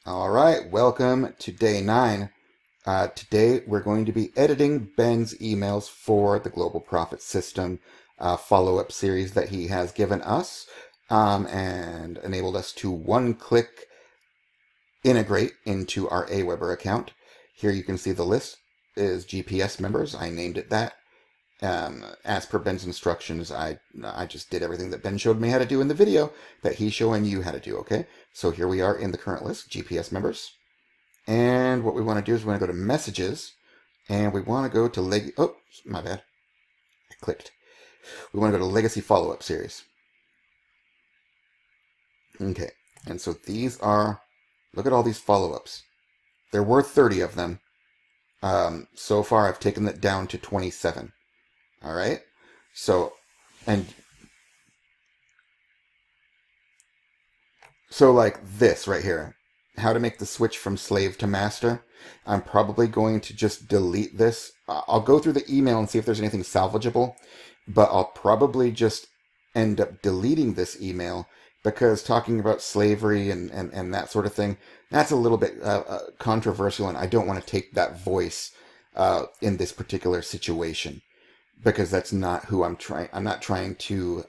All right, welcome to day 9. Today we're going to be editing Ben's emails for the Global Profit System follow-up series that he has given us and enabled us to one-click integrate into our Aweber account. Here you can see the list is GPS members. I named it that. As per Ben's instructions, I just did everything that Ben showed me how to do in the video that he's showing you how to do, okay? So here we are in the current list, GPS members. And what we want to do is we want to go to messages, and we want to go to oh, my bad. I clicked. We want to go to legacy follow-up series. Okay, and so these are, look at all these follow-ups. There were 30 of them. So far I've taken it down to 27. All right, so like this right here, how to make the switch from slave to master. I'm probably going to just delete this. I'll go through the email and see if there's anything salvageable, but I'll probably just end up deleting this email because talking about slavery and that sort of thing, that's a little bit controversial, and I don't want to take that voice in this particular situation. Because that's not who I'm not trying to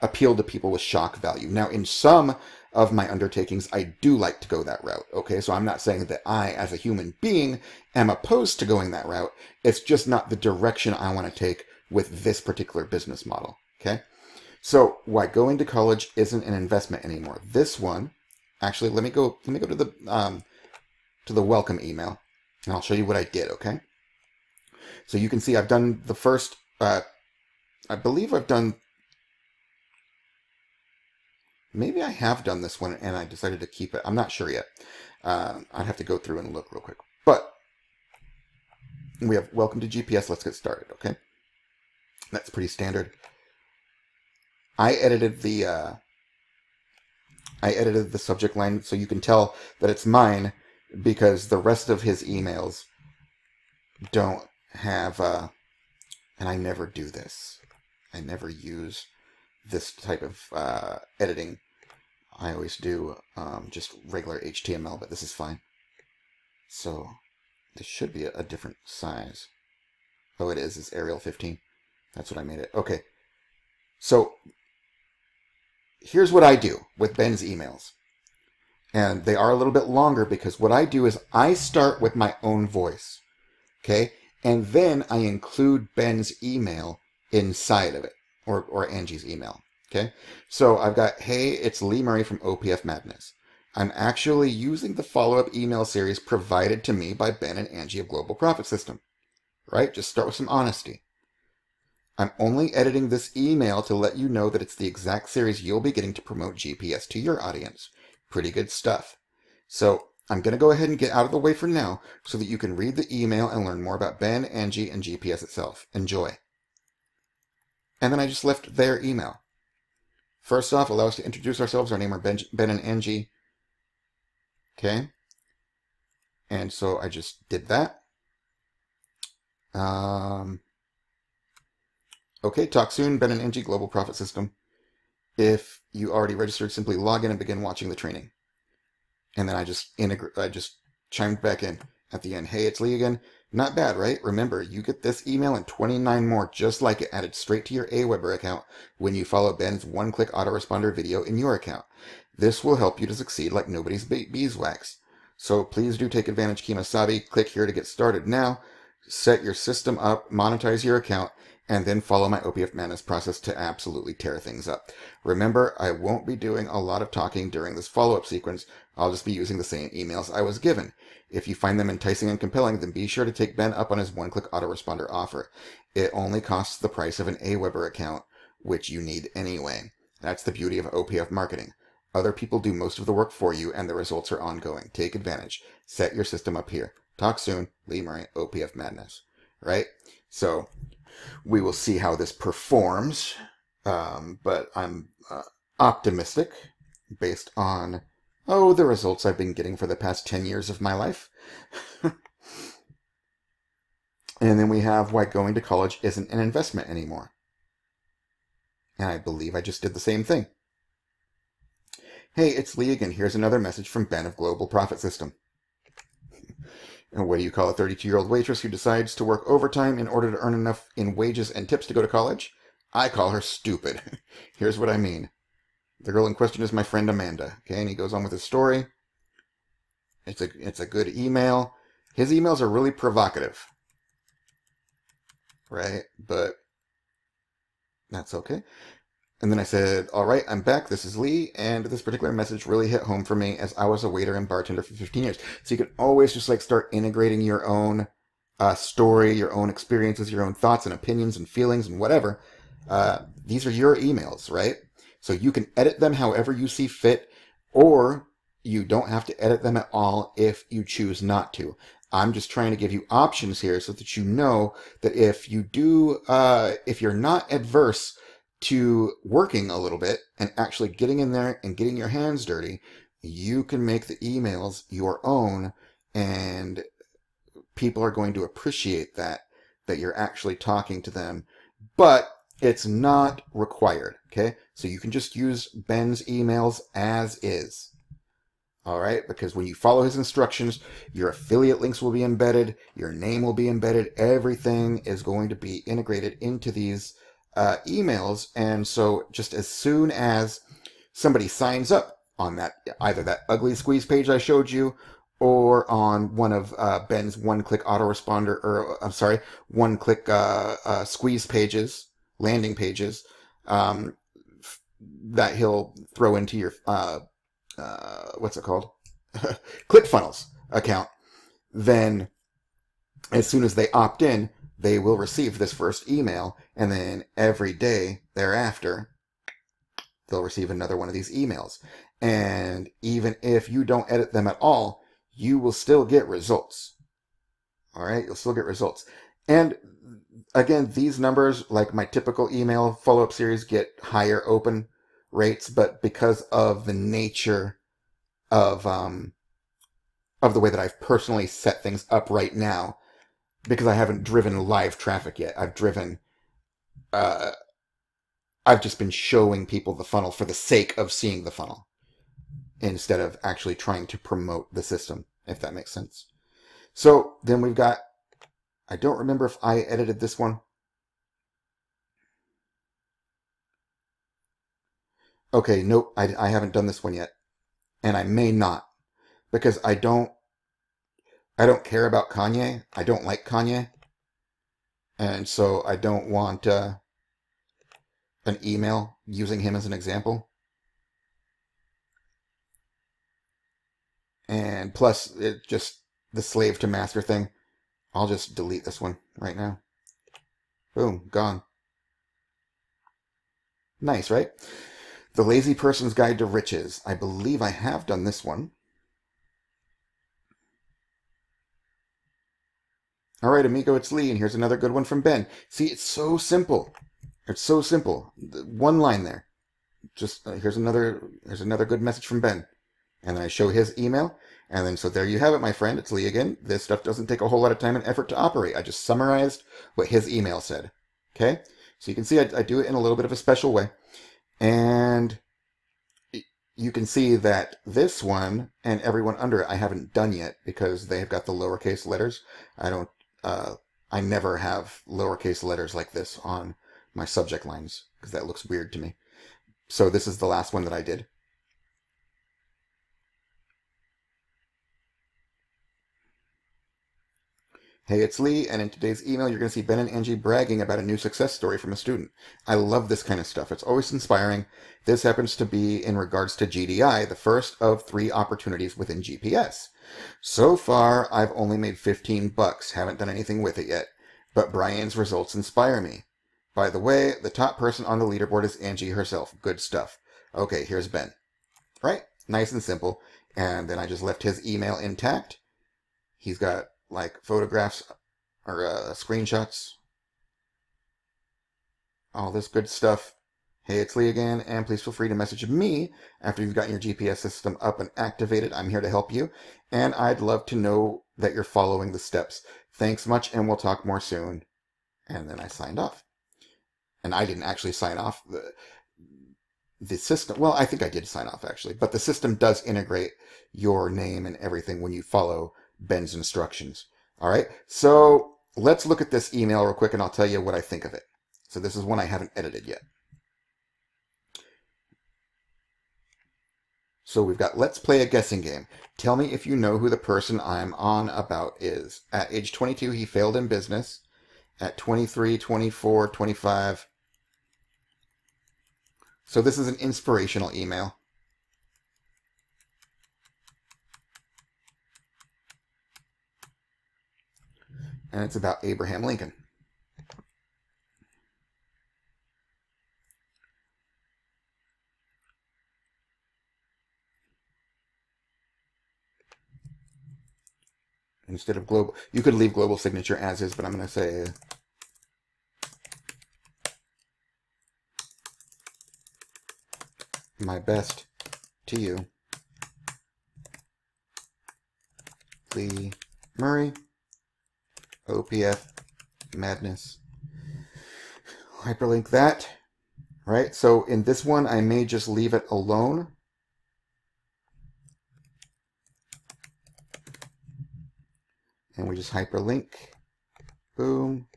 appeal to people with shock value. Now, in some of my undertakings, I do like to go that route. Okay, so I'm not saying that I, as a human being, am opposed to going that route. It's just not the direction I want to take with this particular business model. Okay, so why going to college isn't an investment anymore. This one, actually, let me go to the welcome email, and I'll show you what I did. Okay. So you can see I've done the first, I believe I've done, maybe I have done this one and I decided to keep it. I'm not sure yet. I'd have to go through and look real quick. But we have welcome to GPS. Let's get started, okay? That's pretty standard. I edited the subject line so you can tell that it's mine because the rest of his emails don't have and I never do this. I never use this type of editing. I always do just regular HTML, but this is fine. So this should be a different size. Oh, it is. It's Arial 15. That's what I made it. Okay. So here's what I do with Ben's emails. And they are a little bit longer because what I do is I start with my own voice. Okay? And then I include Ben's email inside of it, or Angie's email, okay? So I've got, hey, it's Lee Murray from OPF Madness. I'm actually using the follow-up email series provided to me by Ben and Angie of Global Profit System, right? Just start with some honesty. I'm only editing this email to let you know that it's the exact series you'll be getting to promote GPS to your audience. Pretty good stuff. So I'm going to go ahead and get out of the way for now so that you can read the email and learn more about Ben, Angie, and GPS itself. Enjoy. And then I just left their email. First off, allow us to introduce ourselves. Our name are Ben and Angie. Okay. And so I just did that. Okay, talk soon. Ben and Angie, Global Profit System. If you already registered, simply log in and begin watching the training. And then I just chimed back in at the end. Hey, it's Lee again. Not bad, right? Remember, you get this email and 29 more just like it added straight to your Aweber account when you follow Ben's one-click autoresponder video in your account. This will help you to succeed like nobody's beeswax. So please do take advantage, Kemosabe. Click here to get started now. Set your system up, monetize your account, and then follow my OPF Madness process to absolutely tear things up. Remember, I won't be doing a lot of talking during this follow-up sequence. I'll just be using the same emails I was given. If you find them enticing and compelling, then be sure to take Ben up on his one-click autoresponder offer. It only costs the price of an Aweber account, which you need anyway. That's the beauty of OPF marketing. Other people do most of the work for you, and the results are ongoing. Take advantage. Set your system up here. Talk soon. Lee Murray, OPF Madness. Right? So we will see how this performs, but I'm optimistic based on, the results I've been getting for the past 10 years of my life. And then we have why going to college isn't an investment anymore. And I believe I just did the same thing. Hey, it's Lee again. Here's another message from Ben of Global Profit System. And what do you call a 32-year-old waitress who decides to work overtime in order to earn enough in wages and tips to go to college? I call her stupid. Here's what I mean. The girl in question is my friend Amanda. Okay, and he goes on with his story. It's a good email. His emails are really provocative. Right? But that's okay. And then I said, all right, I'm back. This is Lee. And this particular message really hit home for me as I was a waiter and bartender for 15 years. So you can always just like start integrating your own story, your own experiences, your own thoughts and opinions and feelings and whatever. These are your emails, right? So you can edit them however you see fit, or you don't have to edit them at all if you choose not to. I'm just trying to give you options here so that you know that if you do, if you're not adverse to working a little bit and actually getting in there and getting your hands dirty, you can make the emails your own, and people are going to appreciate that you're actually talking to them. But it's not required, okay? So you can just use Ben's emails as is. All right, because when you follow his instructions, your affiliate links will be embedded, your name will be embedded, everything is going to be integrated into these emails. And so just as soon as somebody signs up on that, either that ugly squeeze page I showed you, or on one of Ben's one-click autoresponder, or I'm sorry, one-click squeeze pages, landing pages, that he'll throw into your what's it called? ClickFunnels account, then as soon as they opt in, they will receive this first email, and then every day thereafter, they'll receive another one of these emails. And even if you don't edit them at all, you will still get results. All right, you'll still get results. And again, these numbers, like my typical email follow-up series, get higher open rates, but because of the nature of the way that I've personally set things up right now, because I haven't driven live traffic yet, I've just been showing people the funnel for the sake of seeing the funnel, instead of actually trying to promote the system, if that makes sense. So then we've got, I don't remember if I edited this one. Okay, nope, I haven't done this one yet. And I may not, because I don't care about Kanye. I don't like Kanye. And so I don't want an email using him as an example. And plus, it just, the slave to master thing. I'll just delete this one right now. Boom, gone. Nice, right? The Lazy Person's Guide to Riches. I believe I have done this one. All right, amigo, it's Lee, and here's another good one from Ben. See, it's so simple. It's so simple. One line there. Just here's another good message from Ben. And then I show his email. And then so there you have it, my friend. It's Lee again. This stuff doesn't take a whole lot of time and effort to operate. I just summarized what his email said. Okay? So you can see I do it in a little bit of a special way. And you can see that this one and everyone under it I haven't done yet, because they have got the lowercase letters. I never have lowercase letters like this on my subject lines, because that looks weird to me. So this is the last one that I did. Hey, it's Lee, and in today's email, you're going to see Ben and Angie bragging about a new success story from a student. I love this kind of stuff. It's always inspiring. This happens to be in regards to GDI, the first of 3 opportunities within GPS. So far, I've only made $15. Haven't done anything with it yet, but Brian's results inspire me. By the way, the top person on the leaderboard is Angie herself. Good stuff. Okay, here's Ben. Right? Nice and simple. And then I just left his email intact. He's got like photographs or screenshots, all this good stuff. Hey, it's Lee again, and please feel free to message me after you've gotten your GPS system up and activated. I'm here to help you, and I'd love to know that you're following the steps. Thanks much, and we'll talk more soon. And then I signed off. And I didn't actually sign off. the system, well, I think I did sign off actually, but the system does integrate your name and everything when you follow Ben's instructions. All right, so let's look at this email real quick and I'll tell you what I think of it. So this is one I haven't edited yet. So we've got, let's play a guessing game. Tell me if you know who the person I'm on about is. At age 22, he failed in business. At 23, 24, 25. So this is an inspirational email. And it's about Abraham Lincoln. Instead of global, you could leave global signature as is, but I'm going to say my best to you, Lee Murray, OPF Madness. Hyperlink that, right? So in this one, I may just leave it alone. And we just hyperlink. Boom.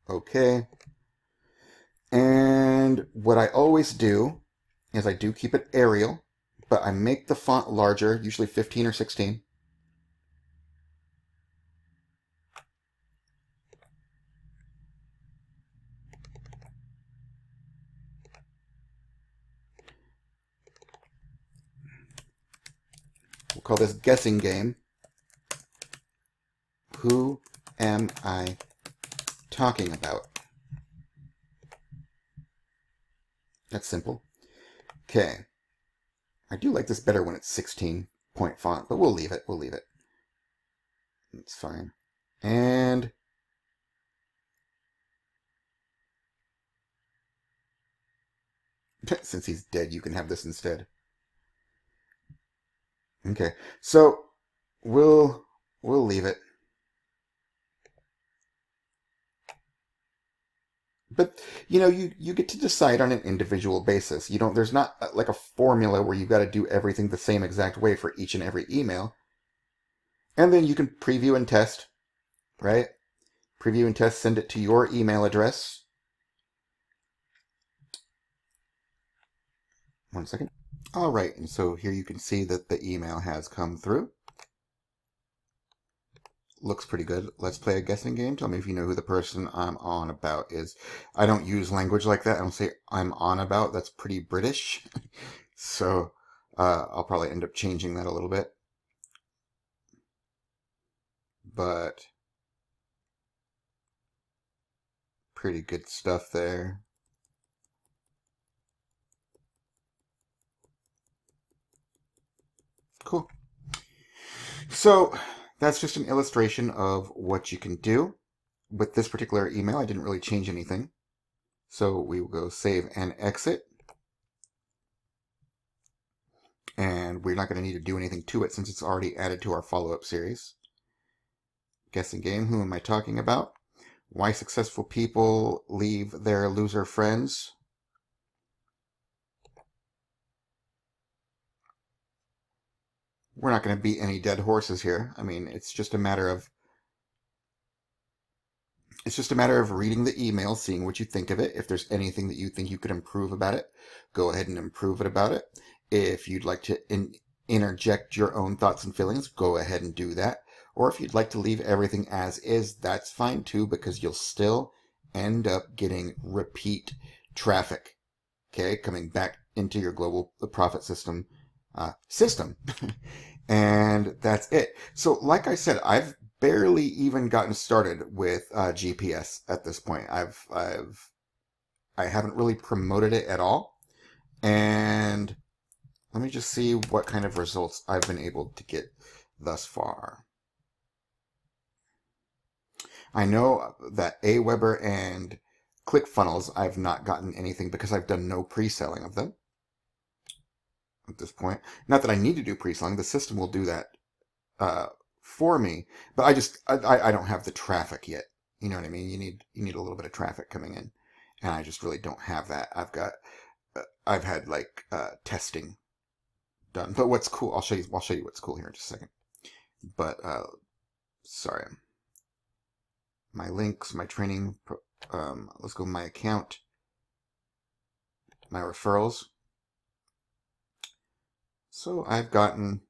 Okay. And what I always do is I do keep it Arial, but I make the font larger, usually 15 or 16. We'll call this guessing game. Who am I talking about? That's simple. Okay. I do like this better when it's 16-point font, but we'll leave it. We'll leave it. It's fine. And since he's dead, you can have this instead. Okay. So we'll leave it. But, you know, you get to decide on an individual basis. You don't, there's not like a formula where you've got to do everything the same exact way for each and every email. And then you can preview and test, right? Preview and test, send it to your email address. One second. All right, and so here you can see that the email has come through. Looks pretty good. Let's play a guessing game. Tell me if you know who the person I'm on about is. I don't use language like that. I don't say I'm on about. That's pretty British. So I'll probably end up changing that a little bit. But pretty good stuff there. Cool. So that's just an illustration of what you can do. With this particular email, I didn't really change anything. So we will go save and exit. And we're not going to need to do anything to it since it's already added to our follow-up series. Guessing game, who am I talking about? Why successful people leave their loser friends. We're not going to beat any dead horses here. I mean, it's just a matter of reading the email, seeing what you think of it. If there's anything that you think you could improve about it, go ahead and improve it about it. If you'd like to interject your own thoughts and feelings, go ahead and do that. Or if you'd like to leave everything as is, that's fine too, because you'll still end up getting repeat traffic, okay, coming back into your global profit system. And that's it. So like I said, I've barely even gotten started with GPS at this point. I haven't really promoted it at all. And let me just see what kind of results I've been able to get thus far. I know that Aweber and ClickFunnels, I've not gotten anything because I've done no pre-selling of them at this point. Not that I need to do pre-selling. The system will do that for me, but I don't have the traffic yet. You know what I mean? You need a little bit of traffic coming in, and I just really don't have that. I've had like testing done. But what's cool, I'll show you what's cool here in just a second. But sorry, my links, my training, let's go my account, my referrals. So I've gotten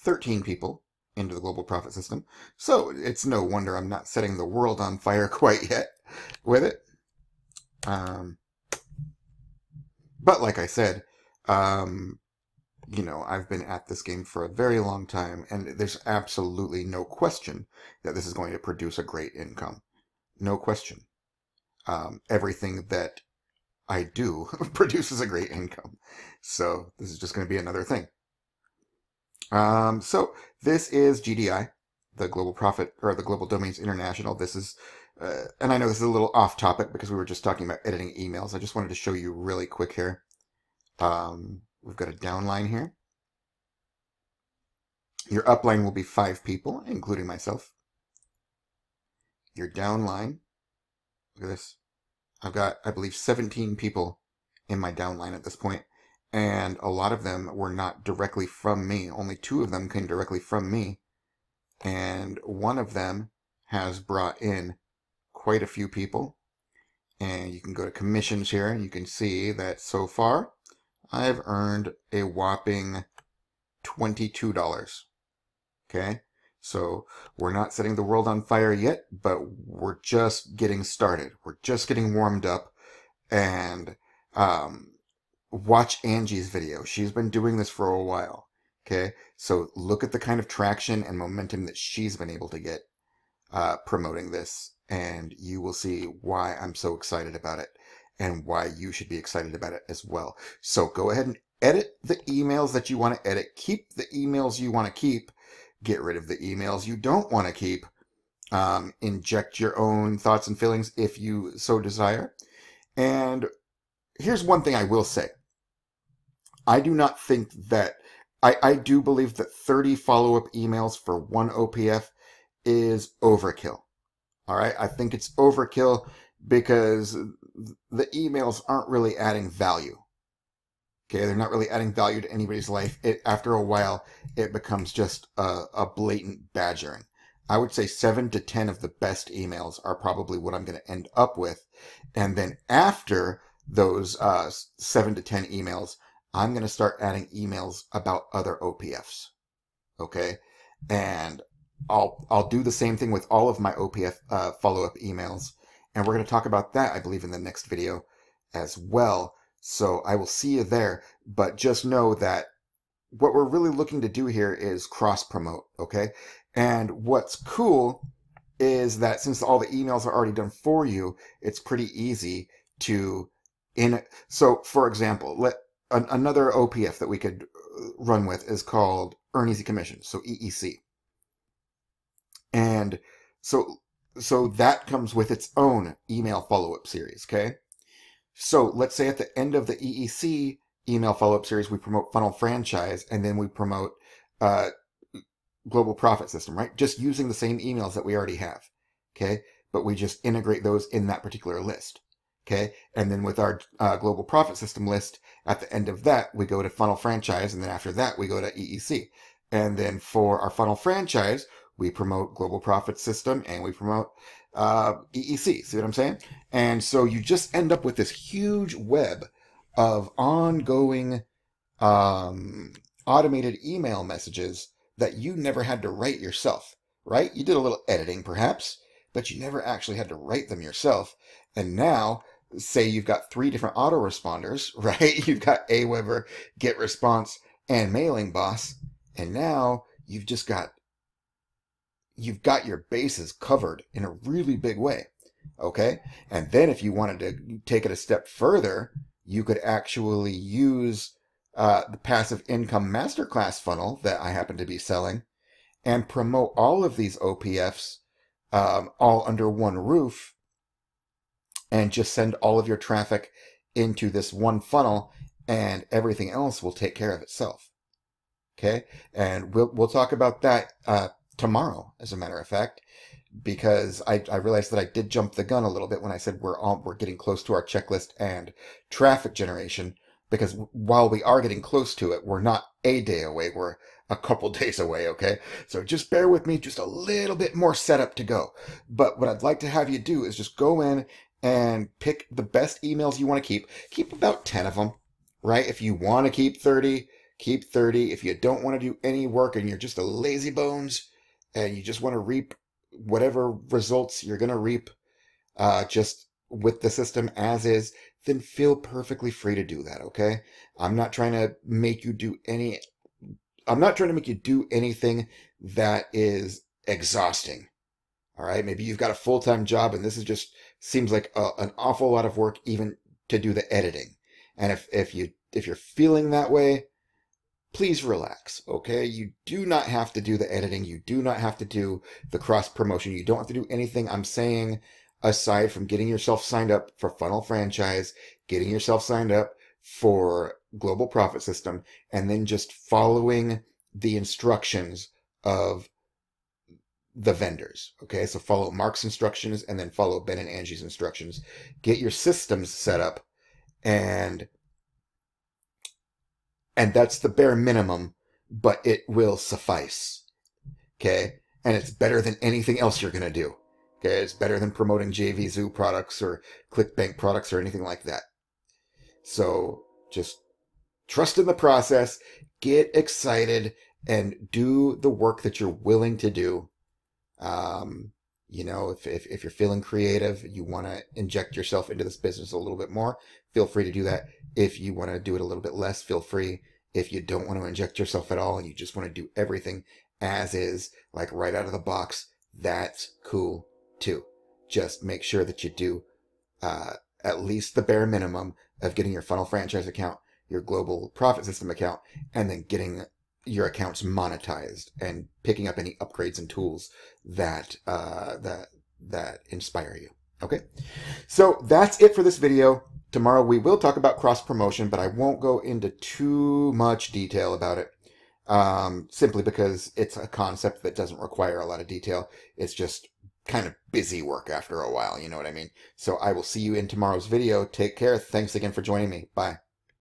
13 people into the Global Profit System. So it's no wonder I'm not setting the world on fire quite yet with it. But like I said, you know, I've been at this game for a very long time, and there's absolutely no question that this is going to produce a great income. No question. Everything that I do produces a great income. So this is just going to be another thing. So this is GDI, the Global Profit, or the Global Domains International. This is, and I know this is a little off topic because we were just talking about editing emails. I just wanted to show you really quick here. We've got a downline here. Your upline will be 5 people, including myself. Your downline, look at this. I've got, I believe, 17 people in my downline at this point, and a lot of them were not directly from me. Only 2 of them came directly from me, and one of them has brought in quite a few people. And you can go to commissions here, and you can see that so far I've earned a whopping $22. Okay, so we're not setting the world on fire yet, but we're just getting started. We're just getting warmed up. And watch Angie's video. She's been doing this for a while. Okay, so look at the kind of traction and momentum that she's been able to get promoting this, and you will see why I'm so excited about it and why you should be excited about it as well. So go ahead and edit the emails that you want to edit. Keep the emails you want to keep. Get rid of the emails you don't want to keep. Inject your own thoughts and feelings if you so desire. And here's one thing I will say. I do not think that, I do believe that 30 follow-up emails for one OPF is overkill. All right, I think it's overkill because the emails aren't really adding value. Okay, they're not really adding value to anybody's life. After a while, it becomes just a blatant badgering. I would say 7 to 10 of the best emails are probably what I'm going to end up with. And then after those 7 to 10 emails, I'm going to start adding emails about other OPFs. Okay, and I'll do the same thing with all of my OPF follow-up emails. And we're going to talk about that, I believe, in the next video as well. So I will see you there, but just know that what we're really looking to do here is cross-promote, okay? And what's cool is that since all the emails are already done for you, it's pretty easy to... So, for example, another OPF that we could run with is called Earn Easy Commissions, so EEC. And so that comes with its own email follow-up series, okay? So let's say at the end of the EEC email follow-up series, we promote Funnel Franchise, and then we promote Global Profit System, right? Just using the same emails that we already have, okay? But we just integrate those in that particular list, okay? And then with our Global Profit System list, at the end of that, we go to Funnel Franchise, and then after that, we go to EEC. And then for our Funnel Franchise, we promote Global Profit System, and we promote EEC. See what I'm saying? And so you just end up with this huge web of ongoing automated email messages that you never had to write yourself, right? You did a little editing perhaps, but you never actually had to write them yourself. And now, say you've got 3 different autoresponders, right? You've got Aweber, GetResponse, and Mailing Boss. And now you've got your bases covered in a really big way, okay? And then if you wanted to take it a step further, you could actually use the Passive Income Masterclass funnel that I happen to be selling and promote all of these OPFs all under one roof and just send all of your traffic into this one funnel, and everything else will take care of itself, okay? And we'll talk about that tomorrow, as a matter of fact. because I realized that I did jump the gun a little bit when I said we're getting close to our checklist and traffic generation, because while we are getting close to it, we're not a day away, we're a couple days away, okay? So just bear with me, just a little bit more setup to go. But what I'd like to have you do is just go in and pick the best emails you want to keep. Keep about 10 of them, right? If you want to keep 30, keep 30. If you don't want to do any work and you're just a lazy bones and you just want to reap whatever results you're going to reap just with the system as is, then feel perfectly free to do that, okay? I'm not trying to make you do anything that is exhausting. All right, maybe you've got a full-time job and this is just seems like an awful lot of work even to do the editing. And if you're feeling that way, please relax, okay? You do not have to do the editing. You do not have to do the cross-promotion. You don't have to do anything I'm saying aside from getting yourself signed up for Funnel Franchise, getting yourself signed up for Global Profit System, and then just following the instructions of the vendors, okay? So follow Mark's instructions and then follow Ben and Angie's instructions. Get your systems set up, and that's the bare minimum, but it will suffice, okay? And it's better than anything else you're going to do, okay? It's better than promoting JVZoo products or ClickBank products or anything like that. So just trust in the process, get excited, and do the work that you're willing to do. You know, if you're feeling creative, you want to inject yourself into this business a little bit more, feel free to do that. If you want to do it a little bit less, feel free. If you don't want to inject yourself at all and you just want to do everything as is, like right out of the box, that's cool too. Just make sure that you do at least the bare minimum of getting your Funnel Franchise account, your Global Profit System account, and then getting your accounts monetized and picking up any upgrades and tools that that inspire you. Okay, so that's it for this video. Tomorrow we will talk about cross promotion, but I won't go into too much detail about it, simply because it's a concept that doesn't require a lot of detail. It's just kind of busy work after a while, you know what I mean? So I will see you in tomorrow's video. Take care. Thanks again for joining me. Bye.